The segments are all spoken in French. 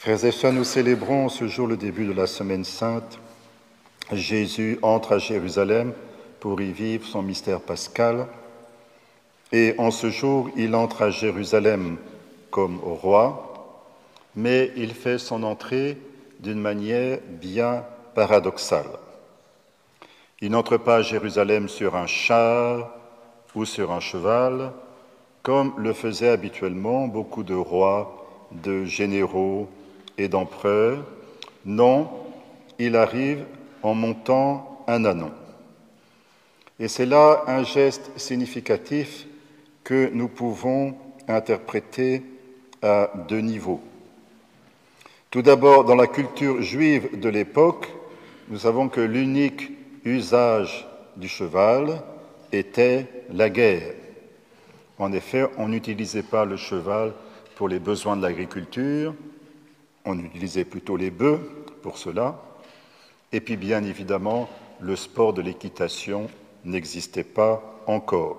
Frères et sœurs, nous célébrons ce jour le début de la Semaine Sainte. Jésus entre à Jérusalem pour y vivre son mystère pascal. Et en ce jour, il entre à Jérusalem comme roi, mais il fait son entrée d'une manière bien paradoxale. Il n'entre pas à Jérusalem sur un char ou sur un cheval, comme le faisaient habituellement beaucoup de rois, de généraux et d'empereurs. Non, il arrive en montant un ânon. Et c'est là un geste significatif que nous pouvons interpréter à deux niveaux. Tout d'abord, dans la culture juive de l'époque, nous savons que l'unique usage du cheval était la guerre. En effet, on n'utilisait pas le cheval pour les besoins de l'agriculture, on utilisait plutôt les bœufs pour cela. Et puis, bien évidemment, le sport de l'équitation n'existait pas encore.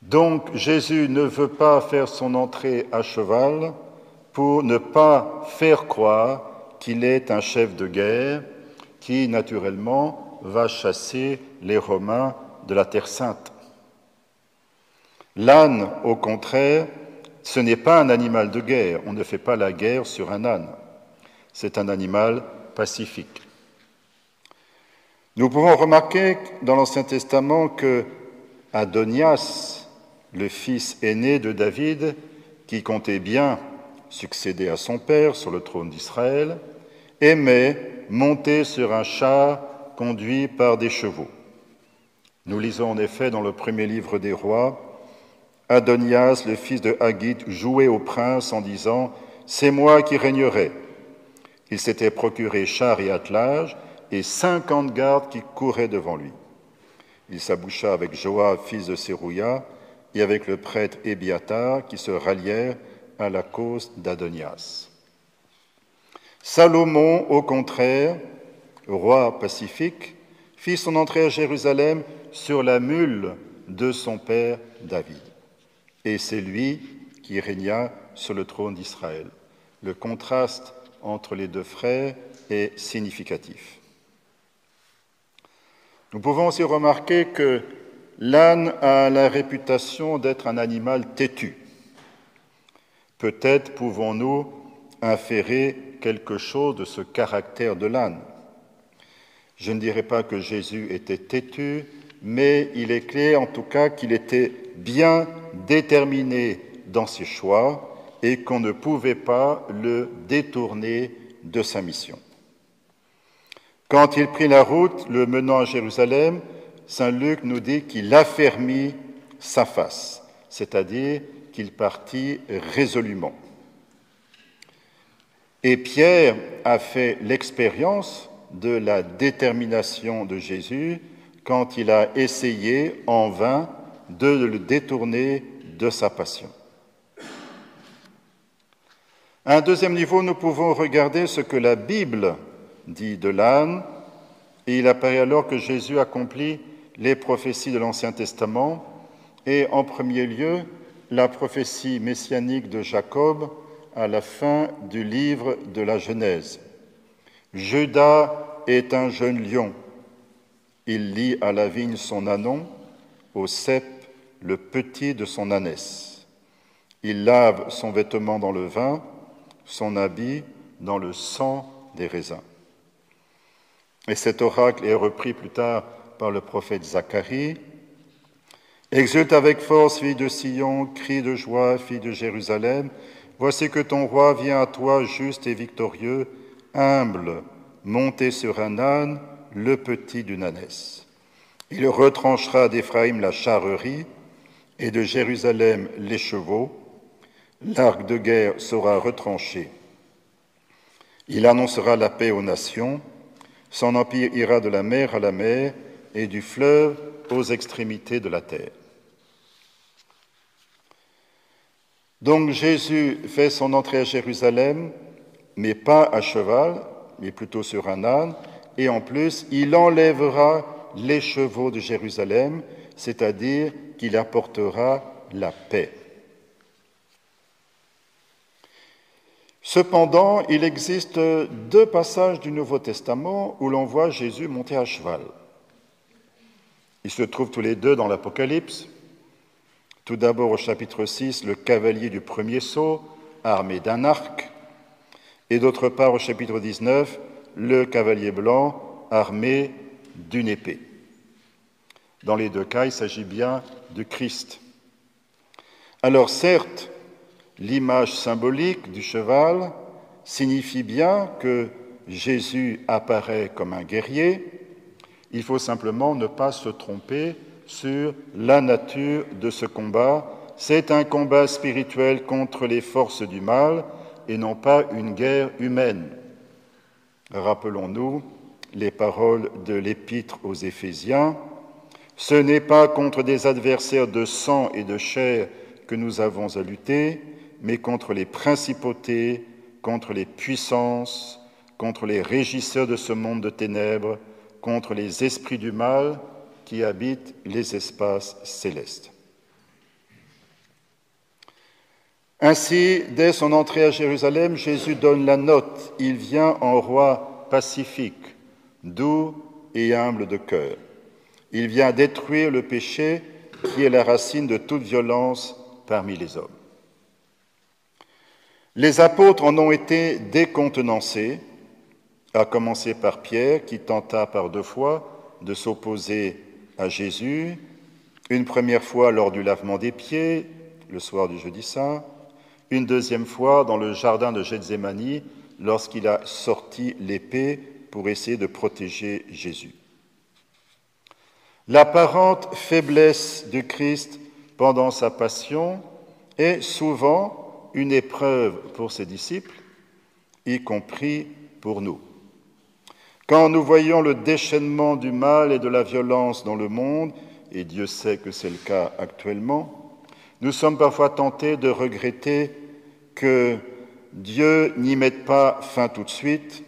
Donc, Jésus ne veut pas faire son entrée à cheval pour ne pas faire croire qu'il est un chef de guerre qui, naturellement, va chasser les Romains de la Terre Sainte. L'âne, au contraire, ce n'est pas un animal de guerre. On ne fait pas la guerre sur un âne. C'est un animal pacifique. Nous pouvons remarquer dans l'Ancien Testament que Adonias, le fils aîné de David, qui comptait bien succéder à son père sur le trône d'Israël, aimait monter sur un char conduit par des chevaux. Nous lisons en effet dans le premier livre des rois, Adonias, le fils de Haggith, jouait au prince en disant « C'est moi qui régnerai ». Il s'était procuré char et attelage et 50 gardes qui couraient devant lui. Il s'aboucha avec Joab, fils de Sérouia, et avec le prêtre Ébiatar, qui se rallièrent à la cause d'Adonias. Salomon, au contraire, roi pacifique, fit son entrée à Jérusalem sur la mule de son père David. Et c'est lui qui régna sur le trône d'Israël. Le contraste entre les deux frères est significatif. Nous pouvons aussi remarquer que l'âne a la réputation d'être un animal têtu. Peut-être pouvons-nous inférer quelque chose de ce caractère de l'âne. Je ne dirais pas que Jésus était têtu, mais il est clair en tout cas qu'il était bien déterminé dans ses choix et qu'on ne pouvait pas le détourner de sa mission. Quand il prit la route, le menant à Jérusalem, saint Luc nous dit qu'il affermit sa face, c'est-à-dire qu'il partit résolument. Et Pierre a fait l'expérience de la détermination de Jésus quand il a essayé en vain de le détourner de sa passion. À un deuxième niveau, nous pouvons regarder ce que la Bible dit de l'âne, et il apparaît alors que Jésus accomplit les prophéties de l'Ancien Testament, et en premier lieu, la prophétie messianique de Jacob à la fin du livre de la Genèse. Judas est un jeune lion. Il lie à la vigne son ânon, au cep le petit de son ânesse. Il lave son vêtement dans le vin, son habit dans le sang des raisins. Et cet oracle est repris plus tard par le prophète Zacharie. Exulte avec force, fille de Sion, crie de joie, fille de Jérusalem. Voici que ton roi vient à toi, juste et victorieux, humble, monté sur un âne, le petit d'une ânesse. Il retranchera d'Éphraïm la charrerie et de Jérusalem les chevaux. L'arc de guerre sera retranché. Il annoncera la paix aux nations. Son empire ira de la mer à la mer et du fleuve aux extrémités de la terre. Donc Jésus fait son entrée à Jérusalem, mais pas à cheval, mais plutôt sur un âne, et en plus, il enlèvera les chevaux de Jérusalem, c'est-à-dire qu'il apportera la paix. Cependant, il existe deux passages du Nouveau Testament où l'on voit Jésus monter à cheval. Ils se trouvent tous les deux dans l'Apocalypse. Tout d'abord au chapitre 6, le cavalier du premier sceau, armé d'un arc, et d'autre part au chapitre 19, le cavalier blanc, armé d'une épée. Dans les deux cas, il s'agit bien de Christ. Alors certes, l'image symbolique du cheval signifie bien que Jésus apparaît comme un guerrier. Il faut simplement ne pas se tromper sur la nature de ce combat. C'est un combat spirituel contre les forces du mal et non pas une guerre humaine. Rappelons-nous les paroles de l'Épître aux Éphésiens. Ce n'est pas contre des adversaires de sang et de chair que nous avons à lutter, mais contre les principautés, contre les puissances, contre les régisseurs de ce monde de ténèbres, contre les esprits du mal qui habitent les espaces célestes. Ainsi, dès son entrée à Jérusalem, Jésus donne la note. Il vient en roi pacifique, doux et humble de cœur. Il vient détruire le péché qui est la racine de toute violence parmi les hommes. Les apôtres en ont été décontenancés, à commencer par Pierre, qui tenta par 2 fois de s'opposer à Jésus, une première fois lors du lavement des pieds, le soir du jeudi saint, une deuxième fois dans le jardin de Gethsémani, lorsqu'il a sorti l'épée pour essayer de protéger Jésus. L'apparente faiblesse du Christ pendant sa passion est souvent une épreuve pour ses disciples, y compris pour nous. Quand nous voyons le déchaînement du mal et de la violence dans le monde, et Dieu sait que c'est le cas actuellement, nous sommes parfois tentés de regretter que Dieu n'y mette pas fin tout de suite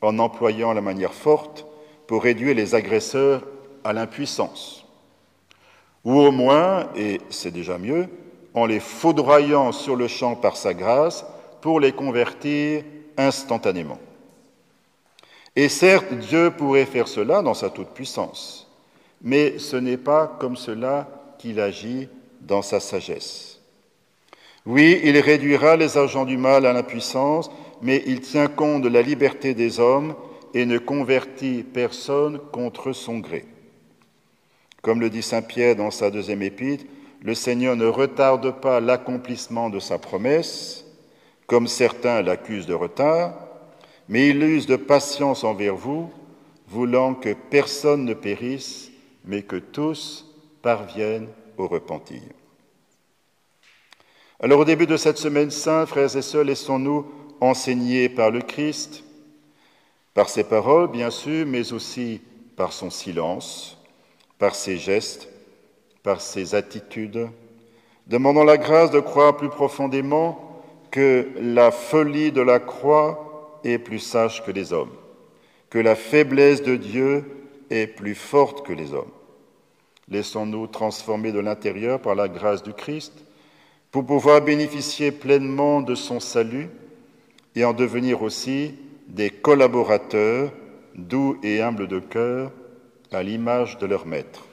en employant la manière forte pour réduire les agresseurs à l'impuissance. Ou au moins, et c'est déjà mieux, en les foudroyant sur le champ par sa grâce pour les convertir instantanément. Et certes, Dieu pourrait faire cela dans sa toute-puissance, mais ce n'est pas comme cela qu'il agit dans sa sagesse. Oui, il réduira les agents du mal à l'impuissance, mais il tient compte de la liberté des hommes et ne convertit personne contre son gré. Comme le dit saint Pierre dans sa 2e épître, le Seigneur ne retarde pas l'accomplissement de sa promesse, comme certains l'accusent de retard, mais il use de patience envers vous, voulant que personne ne périsse, mais que tous parviennent au repentir. Alors au début de cette semaine sainte, frères et sœurs, laissons-nous enseigner par le Christ, par ses paroles bien sûr, mais aussi par son silence, par ses gestes, par ses attitudes. Demandons la grâce de croire plus profondément que la folie de la croix est plus sage que les hommes, que la faiblesse de Dieu est plus forte que les hommes. Laissons-nous transformer de l'intérieur par la grâce du Christ pour pouvoir bénéficier pleinement de son salut et en devenir aussi des collaborateurs doux et humbles de cœur à l'image de leur Maître.